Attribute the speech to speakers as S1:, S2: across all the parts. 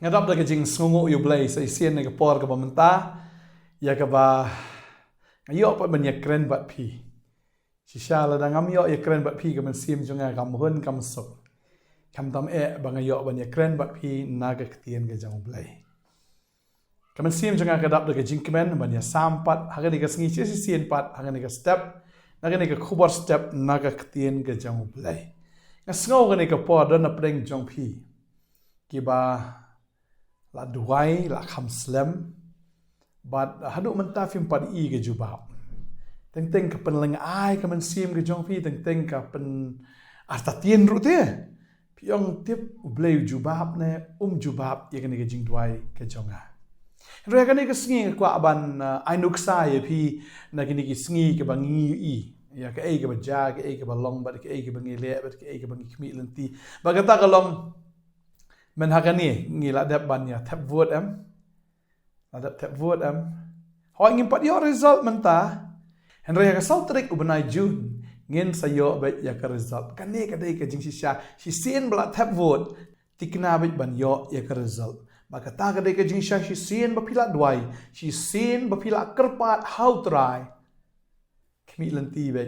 S1: ngadap da kajing sungu yu blay sa isien na kapor ka bamenta ya ka ba ngayo pa banyak keren bat pi shisha la da ngam yo ya keren bat pi ka man sim junga kam hun kam sok kam tam ba ngayo banyak keren bat pi naga ketien ka jang blay kaman sim junga kadap da kajing kemen banyak sampat hagani ka sngi si sien pat hagani ka step nagani ka khubor step naga ketien ka jang blay ngasngau gani ka por don na preng jong pi kiba la duwai la kham slem but hadu menta fim pad i ke jubab teng ka pen leng ai ka man sim ke jong pi teng ka pen arta tien ru te piong tip bleu jubab ne jubab ye ke jing duwai ke jonga re ka ne ka sngi kwa ban ainuk sa ye pi na ke ni ki sngi ke bangi i ya ke ai ke baja ke ai ke balong ba ke ai ke bangi le ba ke ai ke bangi khmi lenti ba ka ta ka long men hakani ngila dep ban ya tap vote ada tap vote ho ngim pat yo result menta henry ka sau trik ubenai jun ngin sayo ba ya ka result kane ka dei ka jing sisha si sien bla tap vote tikna bit ban yo ya ka result ba ka ta ka dei ka jing sha si sien ba pila duai si sien ba pila kerpat how try kmi lenti ba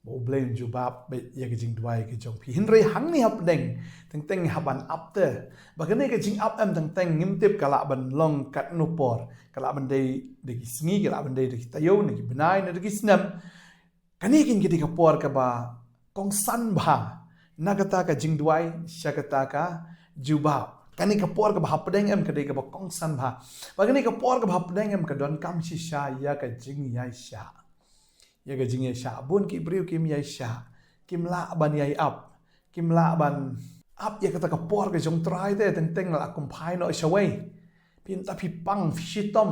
S1: bo blame jubab be ya ke jing duai ke jong pi hinrei hang ni hap deng teng haban up te bagane ke jing up teng ngim tip kala ban long kat no por kala ban dei de sngi kala ban dei de tayo ne ki benai ne de snam kani kin ke por ka ba kong san ba nagata ka jing duai shakata ka jubab kani ka por ka hap deng ke de ka ba kong san ba bagane ka por ka hap deng ka don kam shi sha ya ka jing ya sha ya ga jing ya sha bun ki briu kim ya sha kim la ban ya up kim la ban up ya kata ka por ka jong trai te teng la kum phai no shawai pin ta pi pang fi tom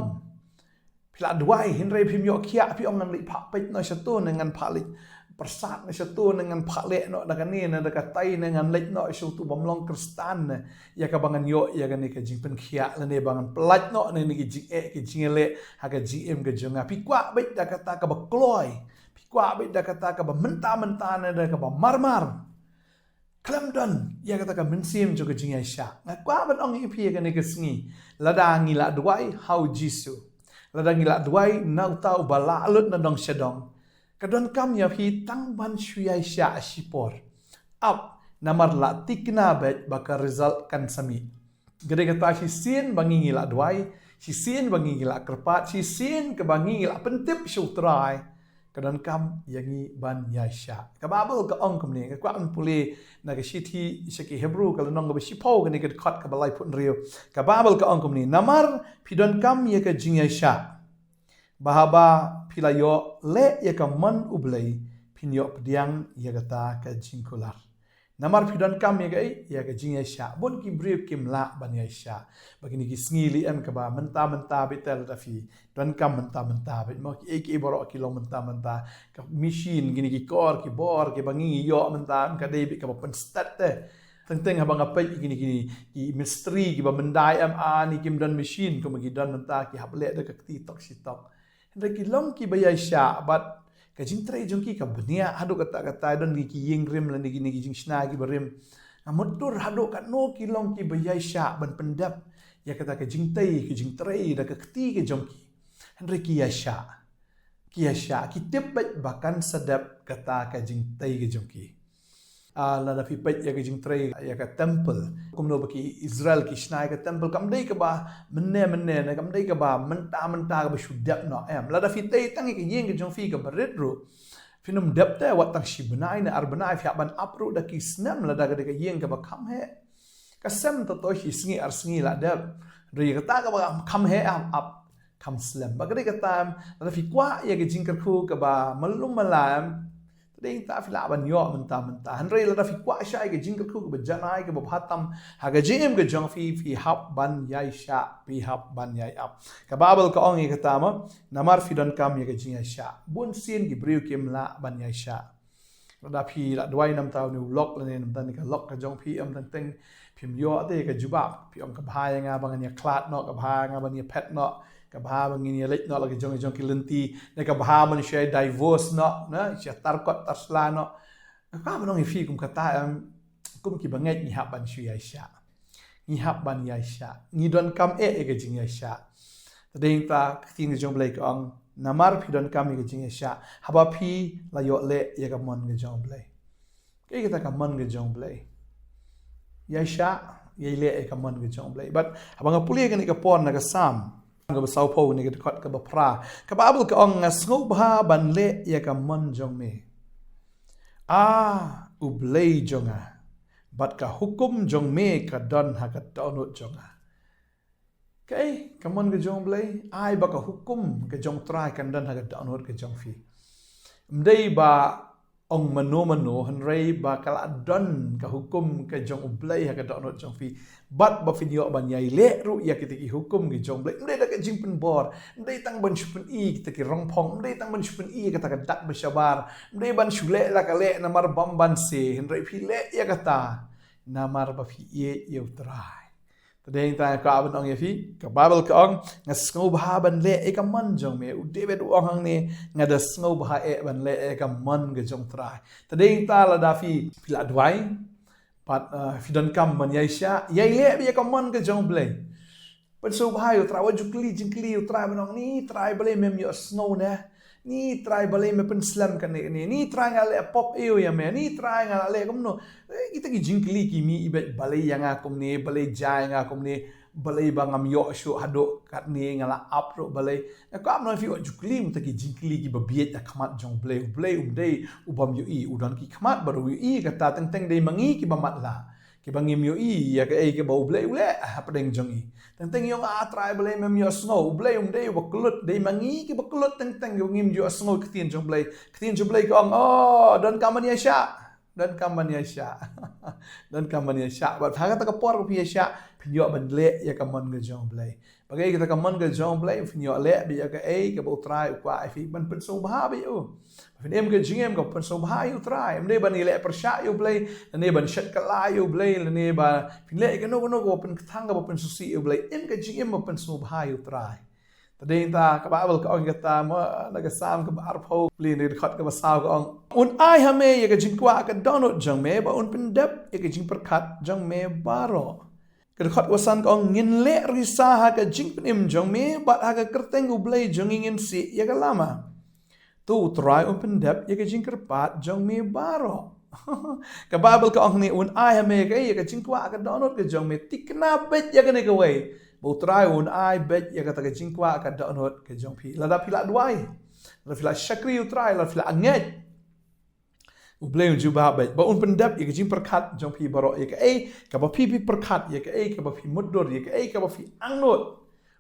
S1: pila duai hinrei phim yo khia pi ong ngan li pha pet no satu dengan pha li persat no satu dengan pha le no da kani na da ka tai dengan lek no shu tu bomlong kristan ya ka bangan yo ya ga ni ka jing pen khia la ne bangan plat no ne ni ki jing ki jing le ha ka gm ka jonga pi kwa bet da kata ka ba kloi pi kwa bet da kata ka ba menta na da ka ba marmar klam don ya kata ka mensim jo ka jing ya sha na kwa ban ong pi ka ni ka sngi la da ngi la duai how jisu la da ngi la duai na tau bala lut na dong shadong kadon kam ya pi tang ban shuai sha shipor up namar la tikna bet baka result kan sami gede kata si sin bangi ngila duai si sin bangi ngila kerpat si sin ke bangi ngila pentip syutrai kadon kam yangi ban ya sha ka babel ka ong kam ni ka kwan puli na ka shiti shaki hebrew ka nong ka shipo ka ni ka khat ka balai pun rio ka babel ka ong kam ni namar pidon kam ya ka jing ya sha bahaba pila yo le ya ka man ublay pinyo pediang ya kata ka jingkular namar pidon kam ya ka jing ya sha bon ki brief kim la ban ya sha bagini ki sngi li em ka ba menta bitel rafi don kam menta bit mo ki boro ki lo menta ka machine gini ki kor ki bor ki bangi yo menta ka dei bi ka pen stat te teng habang apa gini ki mystery ki ba mendai am ani kim don machine ko magi don menta ki hable de ka ti tok si tok Reki long ki bayai sha but ka jing trai jong ki ka bania hadu kata don ki yeng rim lan ki jing sna ki berim amotur hadu ka no ki long ki bayai sha ban pendap ya kata ka jing tai ki jing trai da ka kti ki jong ki reki ya sha ki tip bahkan sedap kata ka jing tai ki jong ki la da fi pet ya ka jing trai ya ka temple kumno baki Israel ki sna ka temple kam dei ka ba menne na kam dei ka ba menta ka ba shudap no em la da fi tei tangi ki yeng ki jong fi ka barit ru finum dep te wat tak shi benai na arbenai fi ban apru da ki snam la da ka yeng ka ba kam he ka sem to shi sngi sngi la dep ri ka ta ka ba kam he up kam slam ba ka ta la da fi kwa ya ki jing ka khu ka ba malum malam ding ta fila ban yo menta hanrei la fi kwa sha ke jing ku be janai ke bhatam ha ga jim ke jong fi hab ban yai sha pi hab ban yai up ka babel ka ong ke tama namar fi don kam ye ke jing sha bun sin ki briu kim la ban yai sha la fi la dwai nam taw ni lock la ne nam tan ka lock ka jong fi am tan teng phim yo ate ka jubab pi ong ka bhai nga bang ni klat no ka bha nga ban ni pet no ka bha bang ni lek no la ke jong ki lenti ne ka bha man share divorce no na sia tarkot tarsla no ka ban ngi fi kum kata kum ki bangai ni ha ban shu ya sha ngi hab ban yai sha ngi don kam ye ke jing yai sha tadeng ta kting ke jong blai ka ong namar phi don kam ye ke jing yai sha haba phi la yo le ye ka mon ke jong blai ke kita ka mon ke jong blai yai sha yai le ye ka mon ke jong blai but abang puli ke ni ka pon na ka sam ka ba sau po ni ka khot ka ba pra ka ba bul ka ong ngau ba ban le ye ka mon jong me ublei jonga bat ka hukum jong me ka don ha ka donut jonga kai kamon ke jong blei ai ba ka hukum ke jong try kan don ha ka donut ke jong fi mdei ba ong mano han rei ba kala don ka hukum ke jong ublei ha ka donut jong fi bat ba finyo ban yai le ru ya ki ti hukum ke jong blei mdei da ka jing pen bor mdei tang ban chupen i ki ti rong phong mdei tang ban chupen i ka ta ka dak ba shabar mdei ban shule la ka le na mar bam ban se han rei phi le ya ka ta na mar ba phi ye eu trai tadeng ta ka ban ong ye phi ka babel ka ong nga sngo ba ban le e ka man jong me u david ong hang ne nga da sngo ba e ban le e ka man ge jong trai tadeng ta la da phi la duwai pat fi don kam man yai sha yai le bi ka man ge jong blai pen so ba yo tra wa jukli jingkli u trai ban ong ni trai blai mem yo snow ne ni try balai me pen slam kan ni try ngale pop eu ya me ni try ngale kom no kita ki jingkli ki mi ibe balai yang akom ni balai jai nga kom ni balai bangam yo shu hado kat ni ngala up ro balai ko am no fi jukli mu ta ki jingkli ki babiet ya khamat jong blai dei ubam yo i udan ki khamat baru yo i kata teng teng dei mangi ki bamat la ki bangim yo i ya ke ai ke bau blai ule apdeng jong i teng teng yo try balai mem yo snow blai dei baklut dei mangi ki baklut teng teng yo ngim yo snow ktin jong blai ko don kaman ya sha don kaman ya sha don kaman ya sha ba tha ta ka por pi ya sha pinyo ban le ya ka mon ge jong blai bagai kita ka mon ge jong blai pinyo le bi ya ka ai ke bau try kwa ai fi ban pen so ba bi yo fin em ke jingem ko pen so ba yo try em ne ban ni le per sha yo blai ne ban shat ka la yo blai ne ba fin le ke no ko pen thang ga pen so si yo blai em ke jingem mo pen so ba yo try tadeng ta ka ba bal ka ong ka ta mo na ka sam ka bar pho pli ni khot ka ba saw ka ong un ai ha me ye ka jing kwa ka donut jong me ba un pen dep ye ka jing per khat jong me baro ka khot wasan ka ong ngin le risa ha ka jing pen im jong me ba ha ka kerteng u blai jong ngin si ye ka lama tu try un pen dep ye ka jing kerpat jong me baro ka babel ka ong ni un ai ha me ka ye ka jing kwa ka donut ka jong me tikna bet ye ka ne ka wei bo try un ai bet ya kata ke jingkwa ka donut ke jong phi la da phi la duai la phi la shakri u try la phi la anget u blai un juba bet ba un pendap ya ke jing perkhat jong phi baro ya ke ai ka ba phi perkhat ya ke ai ka ba phi mudur ya ke ai ka ba phi angnut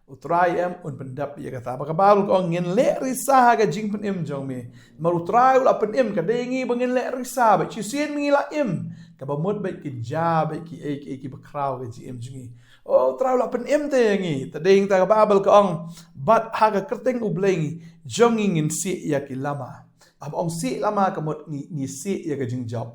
S1: u try em un pendap ya kata ba ka ba ko ngin le risa ka jing pen em jong me ma u try la pen em ka de ngi bangin le risa ba chi sien ngi la em ka ba mud bet ki ja bet ki ai ki ba kraw ke ji em jingi try la pen em te ngi tadeng ta ba bal ka ong bat ha ka kerteng u blai jong ngin si ya ki lama ab ong si lama ka mot ni si ya ka jing job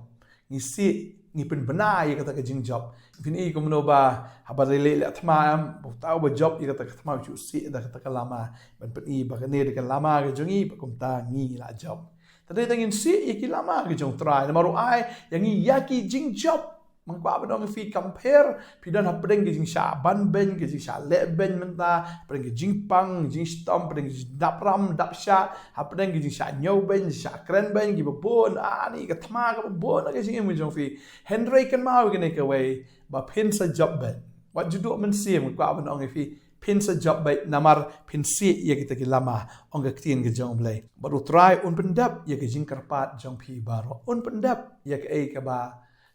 S1: ni si ni pen bana ya ka ta ka jing job fin i ko no ba ha ba le thma am bo ta ba job ya ka ta thma chu si da ka ta ka lama ban pen i ba ka ne ka lama ka jong i ba kum ta ngi la job tadeng tangin si ya ki lama ka jong try na maru ai yang i ya ki jing job mangkwa ba dong fi compare pidan ha pedeng ke jing sha ban ben ke jing sha le ben menta pedeng ke jing pang jing stom pedeng ke dap ram dap sha ha pedeng ke jing sha nyau ben sha kren ben ki bon ni ka thma ka bon ke jing em jong fi henry kan mau ke ne ke wei ba pin sa job ben wat ju do men sim mangkwa ba dong fi pin sa job ben namar pin si ye kita ke lama ong ke tin ke jong blai baru try un pendap ye ke jing karpat jong phi baro un pendap ye ke ai ka ba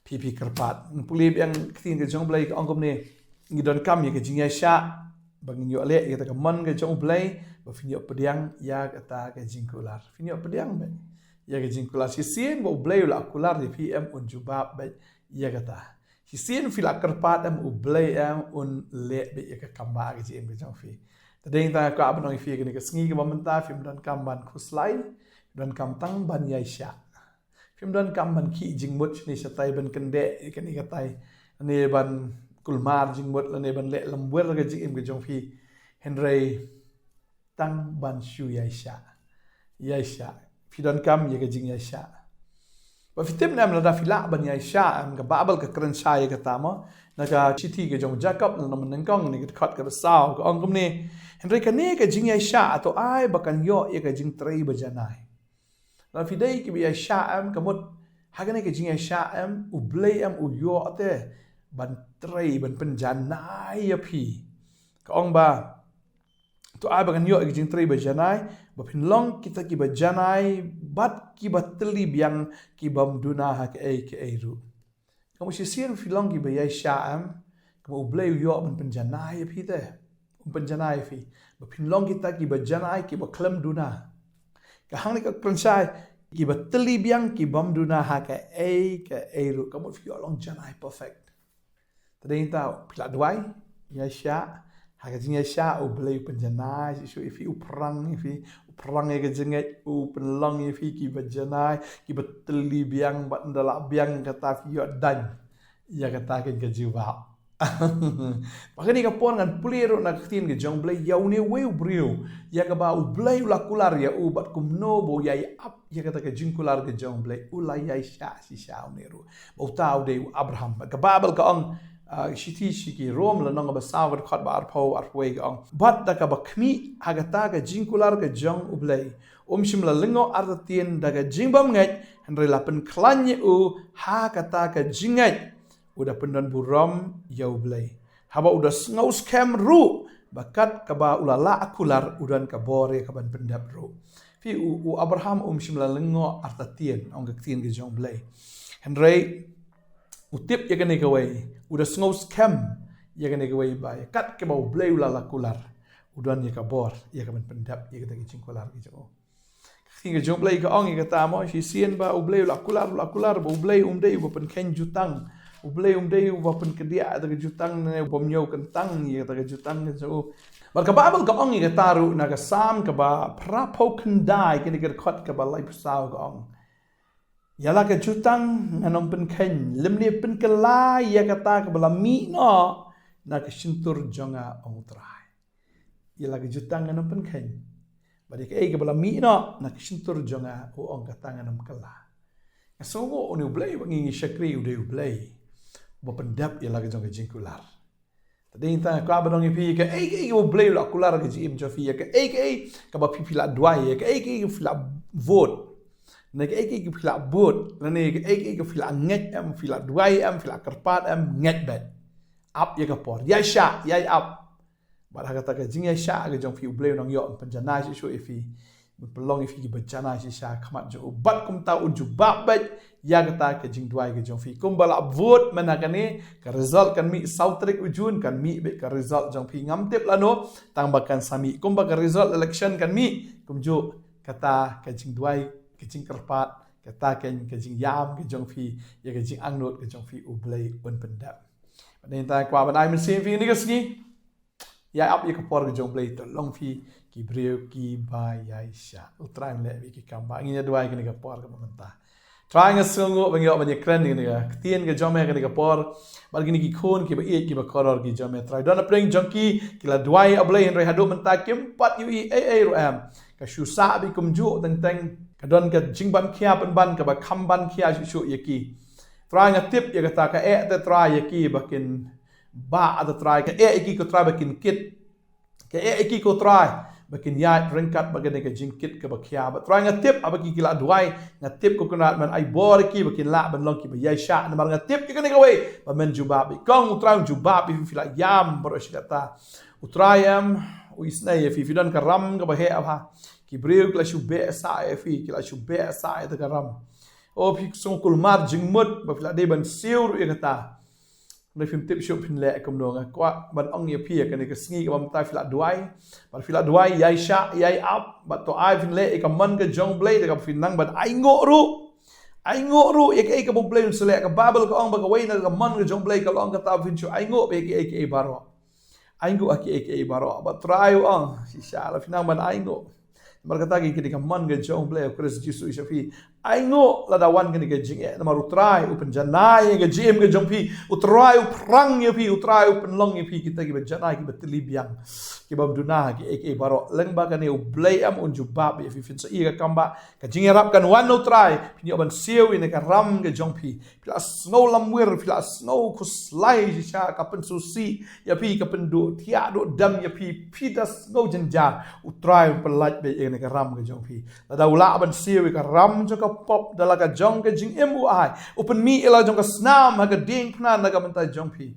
S1: pipi kerpat pulip yang ketin ke jong blai ka ongkom ni ngidon kam ye ke jingya sha bangin yo le ye ta ka man ke jong blai ba finyo pediang ya kata ke jingkular finyo pediang be ya ke jingkular si sien bo blai la kular di pm un jubab be ya kata si sien fila kerpat am u blai am un le be ye ka kamba ke jing ke jong fi tadeng ta ka abnong fi ke ni ke sngi ke ba menta film dan kam ban khuslai dan kam tang ban ya sha film dan kam ban ki jingmut ni satai ban kende ikani katai ne ban kulmar jingmut ne ban le lamwer ga jing ke jong phi henry tang ban shu yaisha fi dan kam ye ga jing yaisha ba fitim nam la da fila ban yai sha am ka babal ka kran sha ya ka tama na ka chithi ke jong jacob na man kong ni ka khat ka sao ka ong kum ni henry ka ne ka jing yai sha to ai ba kan yo ya ka jing trei ba janai la fidei ki bi yai sha am ka mut ha ka ne ka jing yai sha am u blei am u yo te ban trei ban pen janai ya phi ka ong ba to ai ba kan yo ka jing trei ba janai ba phin long kita ki ba janai bat ki ba tli biang ki bam duna ha ke ai ru kamu si sien filong ki ba yai sha am kamu blei yo ban pen janai ya phi te pen janai fi ba phin long kita ki ba janai ki ba klem duna ka hang ni ka krensai ki ba tli biang ki bam duna ha ke ai ru kamu fi long janai perfect tadin tau pila duai yai sha haka jing sha u blei penjanai si ifi u perang ke jenget u penlong ifi ki bajanai ki beteli biang bat ndala biang kata fi dan ya kata ke jiwa makani ka pon ngan puliru na tin ke jong blei yau ne we brio ya ka ba u blei la kular ya u bat kum no bo yai up ya kata ke jing kular ke jong blei u la yai sha si sha ne ru bo tau de abraham ka babel ka ong shiti shiki rom la nong ba sawer khat ba arpo arpwe ong bat da ka ba khmi hagata ka jingkular ka jong ublei shim la lingo artatien da ka jingbam ngai henre la pen klanye u ha kata ka jingai uda pendan buram ya ublei haba uda ngau scam ru bakat ka ba ulala akular udan ka bore ka ban pendap ru fi u abraham shim la lingo artatien ong ka tien ka jong blei henre utip ya kene kawai udah snow scam ya kene kawai ba kat ke bau blei la kular udan ya kabor ya ka pendap ya kita kicing kular ki jo kinga jong blei ka ong ya kata mo si sien ba u blei la kular ba u blei dei ba pen ken jutang u blei dei ba pen kedia ta ke jutang ne bom nyau kentang ya ta ke jutang jo bar ka babel ka ong ya kata ru na ka sam ka ba prapo kendai kene ke khot ka ba lai psau ka ong yala ke jutang anong pen ken lemni pen kala ya kata ke bala mi no na ke sintur jonga ong trai yala ke jutang anong pen ken bari ke bala mi no na ke sintur jonga o ong kata anong kala asogo onu blei bangi shakri ude blei bo pendap yala ke jonga jingkular tading ta ka badong ipi ke o blei la kular ke jim jofi ke ka ba pipi la duai ke fila vote nek ki fila bot nek ki fila nget am fila duai am fila kerpat am nget bet up ya ka por ya sha ya up bar kata ka jing ya sha ke jong fi bleu nong yo penjana si so ifi pelong ifi ki penjana si sha khamat jo bat kum ta u jubab bet ya kata ke jing duai ke jong fi kum bala vote manakane ka result kan mi sautrik ujun kan mi be ka result jong fi ngam tip lano tang bakan sami kum ba ka result election kan mi kum jo kata ke jing duai kejing kerpat kata kejing yam kejong fi ya kejing angnot kejong fi ublei un pendap pada ta kwa badai men sim fi ni kesni ya ap ya kapor kejong blei to long fi ki breu ki ba ya sha utrai le ki kamba ngi duai ki kapor ka mentah try nga sungo bangyo banya kren ni ga tien ga jome ga kapor bar gini ki khon ki ba e ki ba koror ki jome try don pring jonki ki la duai ablei henre hadu mentah kim pat yu e ro am ka shu sa bi kum ju teng kadon ka jingban kia ban ka ba kamban kia shu yaki try nga tip ya kata ka te try yaki bakin ba ada try ka ki ko try bakin kit ka ki ko try bakin ya ringkat bagan ka jingkit ka ba kia ba try nga tip abaki kila duai nga tip ko kunat man ai bor ki bakin la ban long ki ba yai sha na nga tip ka ga we ba men jubabi kong utrai jubabi fila yam bro shi kata utrayam u isnai fi don ka ram ka ba he aba ki breu kla shu be sa fi kla shu be sa ta karam o phi song kul mar jing mut ba fila de ban siur e kata le film tip shop pin le kom no kwa ban ong ye phi ka ne ka sngi ka ta fila duai ba fila duai yai sha yai up ba to ai fin le e ka man ka jong blade ka fin nang ban ai ngo ru e ka bo blade se le ka babel ka ong ba ka wei na ka man ka jong blade ka long ka ta fin chu ai ngo be ke baro ai ngo ke baro ba try ong si sha la fin nang ban ai ngo berkata ki ketika man ga jong blei Chris Jesus fi aingo la dawan kan ke jing e namar utrai upen janai ke jim ke jongpi utrai uprang ye pi utrai upen long ye pi kita ki janai ki betlibiang ki bam duna ki ek baro leng ba kan u blay am un jubab ye fi fin sa i ka kamba ka jing rap kan wan utrai pin yo ban siu in ka ram ke jongpi plus no lamwir plus no kuslai sha ka pen susi ya pi ka pen do tia do dam ya pi das no jenjar utrai pelaj be in ka ram ke jongpi la daula ban siu ka ram jo ka pop dala ka jong ke jing emu ai open mi ela jong ka snam ha ka ding pna na ka mentai jong pi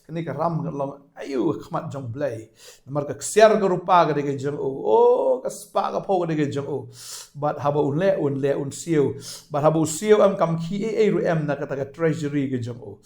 S1: kini ka ram ka long ayu khmat jong blay namar ka ksiar ka rupa ka de jong o ka spa ka po ka de jong o but haba un siu but haba siu am kam ki e ru em na ka ta ka treasury ka jong o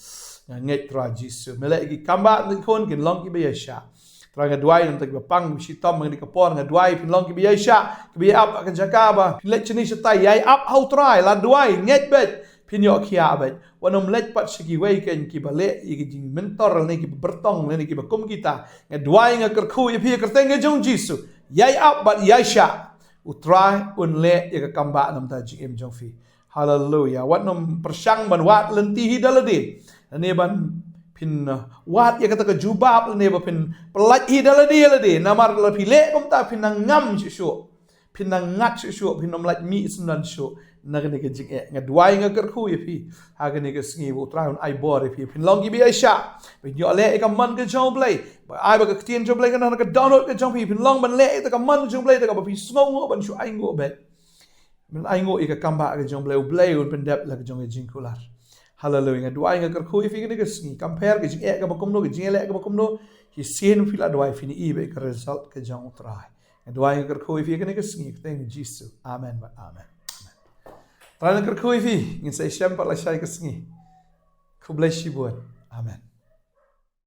S1: nget tra jisu mele ki kamba ni kon kin long ki be sha tra nga duai nam tak pang si tom ngi ka por nga duai pin long ki be sha ki be up ka jakaba pin let chini sa yai up how try la duai nget bet pin yo kia bet wanom let pat sigi wei ken ki bale i ki mentor ne ki bertong ne ki bakum kita nga duai nga kerku i pi kerteng nga jong jisu yai up but yai sha utrai un le ya ka kamba nam ta jing jong fi hallelujah wat nom persang ban wat lenti hidalade ne ban pin wat ya kata ka jubab ne ba pin pelat hidalade namar la pile kom ta pin ngam shu pin ngat shu pin nom lat mi sunan shu nagane ke jing nga duai nga kerku ye pi hagane ke sngi wo traun ai bor pi pin longi bi aisha pin yo le ka man ke jong play ba ai ba ka tien jong play ka na ka download ke jong pi pin long ban le ka man jong play ka ba pi sngo ban shu ai ngo bet men ai ngo ka kamba ke jong play un pen dep la ke jong jing kular hallelujah duai nga kerku ye pi ke sngi compare ke jing ka ba kom no ke jing le ka ba kom no ki sin fila duai fini i be ka result ke jong trai duai nga kerku ye pi ke sngi thank Jesus amen ba amen. Try nak kerkui fi, ngin saya siapa lah saya kesengi. Ku bless you buat. Amen.